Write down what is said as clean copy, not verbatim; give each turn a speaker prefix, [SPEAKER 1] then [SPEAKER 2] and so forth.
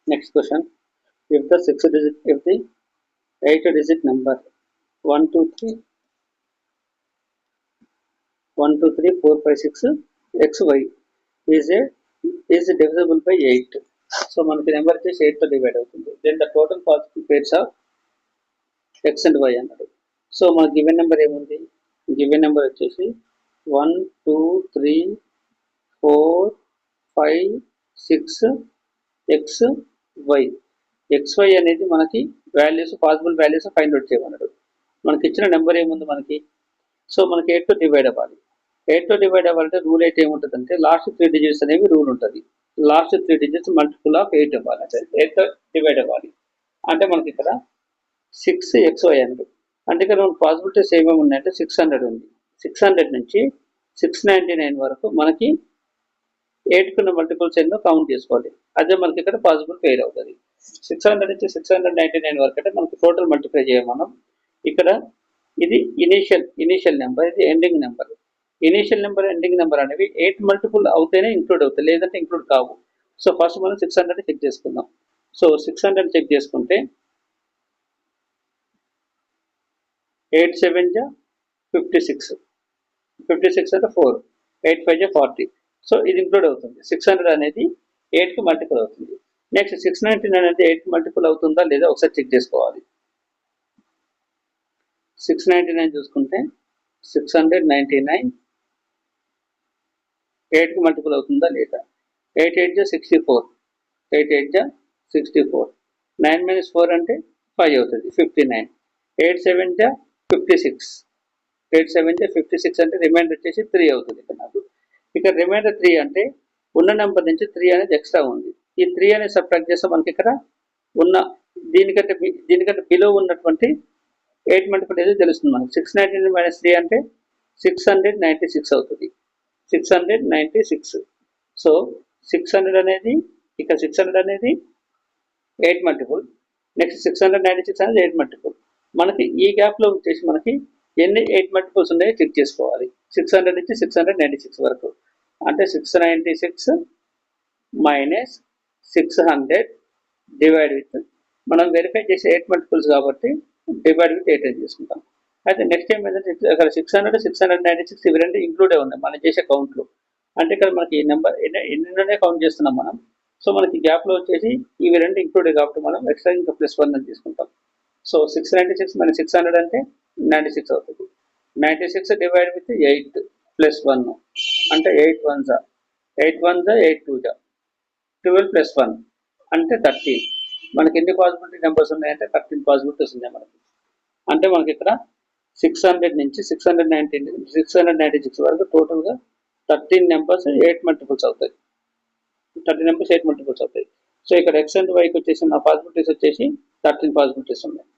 [SPEAKER 1] Next question. If the 8 digit number 1 2 3 1 2 3 4 5 6 xy is divisible by 8. So మనకి number వచ్చేసి 8 తో divide అవుతుంది. Then the total possible pairs of x and y అన్నాడు. So మన given number ఏముంది? Given number వచ్చేసి 1 2 3 4 5 6 xy. xy అనేది మనకి values possible values find out చేయమన్నాడు. మనకి ఇచ్చిన నెంబర్ ఏముంది మనకి? సో మనకి 8 తో డివైడ్ అవ్వాలి. 8 తో డివైడ్ అవ్వాలంటే రూల్ అయితే ఏముంటుందంటే లాస్ట్ 3 డిజిట్స్ అనేవి రూల్ ఉంటుంది. లాస్ట్ 3 డిజిట్స్ మల్టిపుల్ ఆఫ్ 8 అవ్వాలి. అంటే 8 తో డివైడ్ అవ్వాలి. అంటే మనకి ఇక్కడ 6xy అండి. అంటే ఇక్కడ పాసిబిలిటీస్ ఏమేమి ఉన్నాయంటే 600 ఉంది. 600 నుంచి 699 వరకు మనకి 8 కున్న మల్టిపుల్స్ ఎన్నో కౌంట్ చేసుకోవాలి. అదే మనకి ఇక్కడ పాసిబుల్ పేర్ అవుతుంది. 600 నుంచి 699 వరకు అంటే మనకి టోటల్ మల్టిప్లై చేయాలి మనం. ఇక్కడ ఇది ఇనీషియల్ నెంబర్, ఇది ending number. Initial number, ending number అనేవి 8 మల్టిపుల్ అవుతేనే ఇంక్లూడ్ అవుతాయి, లేదంటే ఇంక్లూడ్ కావు. సో ఫస్ట్ మనం 600 చెక్ చేసుకుందాం. సో 600 చెక్ చేసుకుంటే 8 7 జా 56, 56 అంటే 4, 8 5 జా 40. సో ఇది ఇంక్లూడ్ అవుతుంది. 600 అనేది 8కి మల్టిపుల్ అవుతుంది. నెక్స్ట్ 699 అనేది 8కి మల్టిపుల్ అవుతుందా లేదా ఒకసారి చెక్ చేసుకోవాలి. 699 చూసుకుంటే 699 8కి మల్టిపుల్ అవుతుందా లేదా? 8 8 జా 64, 8 8 జా 64, 9 - 4 అంటే 5 అవుతుంది, 59. 8 7 జా 56, 8 7 జా 56 అంటే రిమైండర్ వచ్చేసి 3 అవుతుంది. ఇక్కడ రిమైండర్ 3 అంటే ఉన్న నెంబర్ నుంచి 3 అనేది ఎక్స్ట్రా ఉంది. ఈ 3 అనేది సబ్ట్రాక్ట్ చేస్తే మనకి ఇక్కడ ఉన్న దీనికంటే బిలో ఉన్నటువంటి 8 మల్టిపుల్ ఏదో తెలుస్తుంది మనకి. 699 - 3 అంటే 696 అవుతుంది, 696. సో 600 అనేది ఇక్కడ 600 అనేది 8 మల్టిపుల్, నెక్స్ట్ 696 అనేది 8 మల్టిపుల్. మనకి ఈ గ్యాప్లో వచ్చేసి మనకి ఎన్ని 8 మల్టిపుల్స్ ఉన్నాయో చెక్ చేసుకోవాలి. 600 నుంచి 696 వరకు అంటే 696 మైనస్ 600 డివైడ్ విత్, మనం వెరిఫై చేసే 8 మల్టిపుల్స్ కాబట్టి డివైడ్ విత్ 8 అని చేసుకుంటాం. అయితే నెక్స్ట్ ఏమైందంటే అక్కడ 600 696 ఇవి రెండు ఇంక్లూడే ఉన్నాయి మనం చేసే కౌంట్లో. అంటే ఇక్కడ మనకి ఈ నెంబర్ ఎన్ని కౌంట్ చేస్తున్నాం మనం. సో మనకి గ్యాప్లో వచ్చేసి ఇవి రెండు ఇంక్లూడే కాబట్టి మనం ఎక్స్ట్రా ఇంకా +1 అని తీసుకుంటాం. సో 696 - 600 అంటే 96 అవుతుంది. 96 డివైడ్ విత్ 8 +1 అంటే 8 1 జా 8 1 జా 8 2 జా 12 +1 అంటే 13. మనకి ఎన్ని పాసిబిలిటీ నెంబర్స్ ఉన్నాయంటే 13 పాసిబిలిటీస్ ఉన్నాయి మనకి. అంటే మనకి ఇక్కడ 600 నుంచి 696 వరకు టోటల్గా 13 నెంబర్స్ 8 మల్టిపుల్స్ అవుతాయి. 13 నెంబర్స్ 8 మల్టిపుల్స్ అవుతాయి. సో ఇక్కడ x అండ్ వైకి వచ్చేసి నా పాసిబిలిటీస్ వచ్చేసి 13 పాసిబిలిటీస్ ఉన్నాయి.